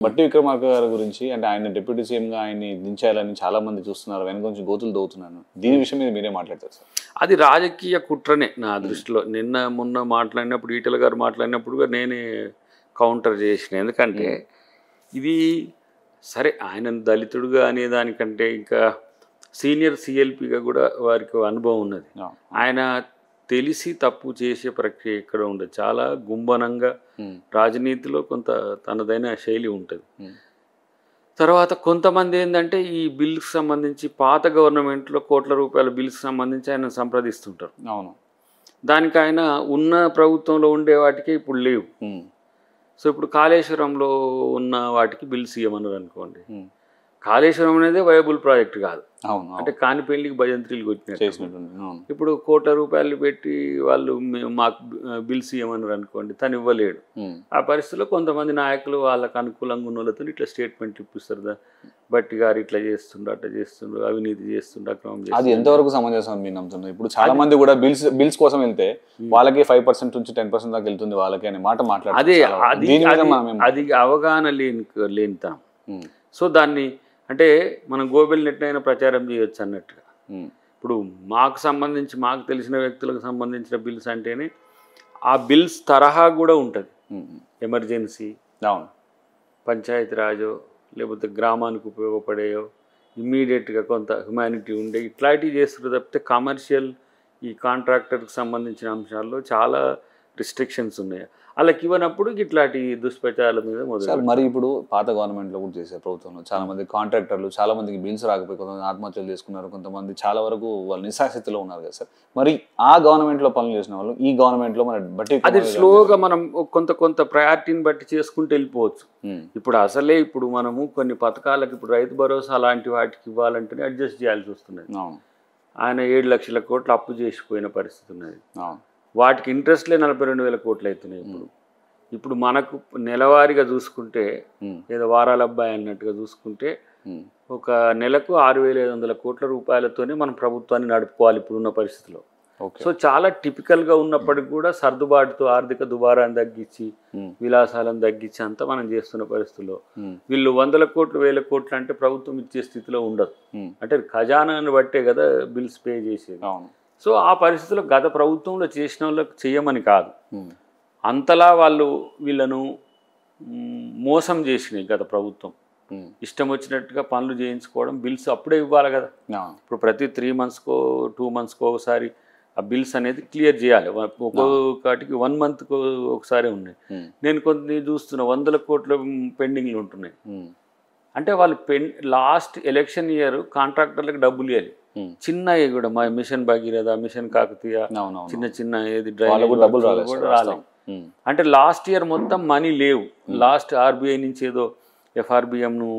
బట్టి విక్రమార్క గారి గురించి అంటే ఆయన డిప్యూటీ సీఎంగా ఆయన్ని దించాలని చాలా మంది చూస్తున్నారు. వెనక నుంచి గోతులు దవ్వుతున్నాను. దీని విషయం మీద మీరే మాట్లాడతారు సార్? అది రాజకీయ కుట్రనే నా దృష్టిలో. నిన్న మొన్న మాట్లాడినప్పుడు ఈటెల గారు మాట్లాడినప్పుడు నేనే కౌంటర్ చేసిన. ఎందుకంటే ఇది సరే ఆయన దళితుడుగా అనే దానికంటే ఇంకా సీనియర్ సిఎల్పిగా కూడా వారికి అనుభవం ఉన్నది. ఆయన తెలిసి తప్పు చేసే ప్రక్రియ ఎక్కడ ఉండదు. చాలా గుంబనంగా రాజనీతిలో కొంత తనదైన శైలి ఉంటుంది. తర్వాత కొంతమంది ఏంటంటే ఈ బిల్కి సంబంధించి పాత గవర్నమెంట్లో కోట్ల రూపాయల బిల్కి సంబంధించి ఆయన సంప్రదిస్తుంటారు. అవును, దానికి ఆయన ఉన్న ప్రభుత్వంలో ఉండే వాటికి ఇప్పుడు లేవు. సో ఇప్పుడు కాళేశ్వరంలో ఉన్న వాటికి బిల్స్ ఇవ్వమన్నారు అనుకోండి. కాళేశ్వరం అనేది వైబుల్ ప్రాజెక్ట్ కాదు. అంటే కానిపెళ్లికి భజంత్రీలు కొట్టినట్టు ఇప్పుడు కోట్ల రూపాయలు పెట్టి వాళ్ళు మాకు బిల్స్ ఇవ్వమన్నారు అనుకోండి, తను ఇవ్వలేడు. ఆ పరిస్థితిలో కొంతమంది నాయకులు వాళ్ళకు అనుకూలంగా ఉన్న వాళ్ళతో ఇట్లా స్టేట్మెంట్ ఇప్పిస్తారు. బట్టి గారు ఇట్లా చేస్తుండ్రు, అట్లా చేస్తుండ్రు, అవినీతి చేస్తుండ్రు, అక్రమం చేస్తుండ్రు. అది ఎంతవరకు సమంజసం మీరు నమ్ముతున్నారు? ఇప్పుడు చాలా మంది కూడా బిల్స్ కోసం వెళ్తే వాళ్ళకి 5% నుంచి 10% దాకా వెళ్తుంది వాళ్ళకి అనే మాట మాట్లాడారు. అది అవగాహన లేనితనం. సో దాన్ని అంటే మనం గోబెల్ నెట్ అయినా ప్రచారం చేయొచ్చు అన్నట్టుగా. ఇప్పుడు మాకు తెలిసిన వ్యక్తులకు సంబంధించిన బిల్స్ అంటేనే ఆ బిల్స్ తరహా కూడా ఉంటుంది. ఎమర్జెన్సీ, పంచాయతీరాజో లేకపోతే గ్రామానికి ఉపయోగపడేయో, ఇమ్మీడియట్గా కొంత హ్యుమానిటీ ఉండే ఇట్లాంటివి చేస్తారు తప్పితే కమర్షియల్ ఈ కాంట్రాక్టర్కి సంబంధించిన అంశాల్లో చాలా రిస్ట్రిక్షన్స్ ఉన్నాయి. వాళ్ళకి ఇవ్వనప్పుడు ఇట్లాంటి దుష్ప్రచారాల మీద మొదలు. మరి ఇప్పుడు పాత గవర్నమెంట్లో కూడా చేసే ప్రభుత్వంలో చాలా మంది కాంట్రాక్టర్లు చాలా మందికి బిల్స్ రాకపోయి కొంతమంది ఆత్మహత్యలు చేసుకున్నారు. కొంతమంది చాలా వరకు వాళ్ళు నిస్సాస్థితిలో ఉన్నారు కదా సార్. మరి ఆ గవర్నమెంట్లో పనులు చేసిన వాళ్ళు ఈ గవర్నమెంట్లో మన బట్టి అది స్లోగా మనం కొంత ప్రయారిటీని బట్టి చేసుకుంటూ వెళ్ళిపోవచ్చు. ఇప్పుడు మనము కొన్ని పథకాలకు ఇప్పుడు రైతు భరోసా అలాంటి వాటికి ఇవ్వాలంటేనే అడ్జస్ట్ చేయాల్సి వస్తున్నది. ఆయన 7 లక్షల కోట్లు అప్పు చేసిపోయిన పరిస్థితి ఉన్నది. వాటికి ఇంట్రెస్ట్లే 42,000 కోట్లు అవుతున్నాయి. ఇప్పుడు మనకు నెలవారీగా చూసుకుంటే ఏదో వారాల అబ్బాయి అన్నట్టుగా చూసుకుంటే ఒక నెలకు 6,500 కోట్ల రూపాయలతోనే మనం ప్రభుత్వాన్ని నడుపుకోవాలి ఇప్పుడున్న పరిస్థితిలో. సో చాలా టిపికల్గా ఉన్నప్పటికి కూడా సర్దుబాటుతో ఆర్థిక దుబారాన్ని తగ్గించి విలాసాలను తగ్గించి అంతా మనం చేస్తున్న పరిస్థితుల్లో వీళ్ళు 100 కోట్లు 1000 కోట్లు అంటే ప్రభుత్వం ఇచ్చే స్థితిలో ఉండదు. అంటే ఖజానాన్ని బట్టే కదా బిల్స్ పే చేసేది. సో ఆ పరిస్థితుల్లో గత ప్రభుత్వంలో చేసిన వాళ్ళకి చేయమని కాదు, అంతలా వీళ్ళను మోసం చేసినాయి గత ప్రభుత్వం. ఇష్టం వచ్చినట్టుగా పనులు చేయించుకోవడం, బిల్స్ అప్పుడే ఇవ్వాలి కదా. ఇప్పుడు ప్రతి 3 మంత్స్కో 2 మంత్స్కో ఒకసారి ఆ బిల్స్ అనేది క్లియర్ చేయాలి. ఒక్కొక్కటికి 1 మంత్కు ఒకసారి ఉన్నాయి. నేను కొన్ని చూస్తున్నా 100 కోట్ల పెండింగ్లు ఉంటున్నాయి. అంటే వాళ్ళు లాస్ట్ ఎలక్షన్ ఇయర్ కాంట్రాక్టర్లకు డబ్బులు ఇవ్వాలి. చిన్నవి కూడా మా మిషన్ భగీరథ, మిషన్ కాకతీయ, చిన్న ఏది డ్రైనేజ్ కూడా రాలేదు. అంటే లాస్ట్ ఇయర్ మొత్తం మనీ లేవు. లాస్ట్ ఆర్బీఐ నుంచి ఏదో ఎఫ్ఆర్బిఎంను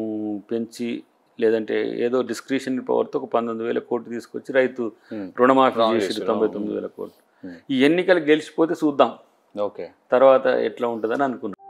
పెంచి లేదంటే ఏదో డిస్క్రిషనరీ పవర్తో ఒక 19,000 కోట్లు తీసుకొచ్చి రైతు రుణమాఫీ చేసి 99,000 కోట్లు. ఈ ఎన్నికలు గెలిచిపోతే చూద్దాం తర్వాత ఎట్లా ఉంటుందని అనుకున్నాం.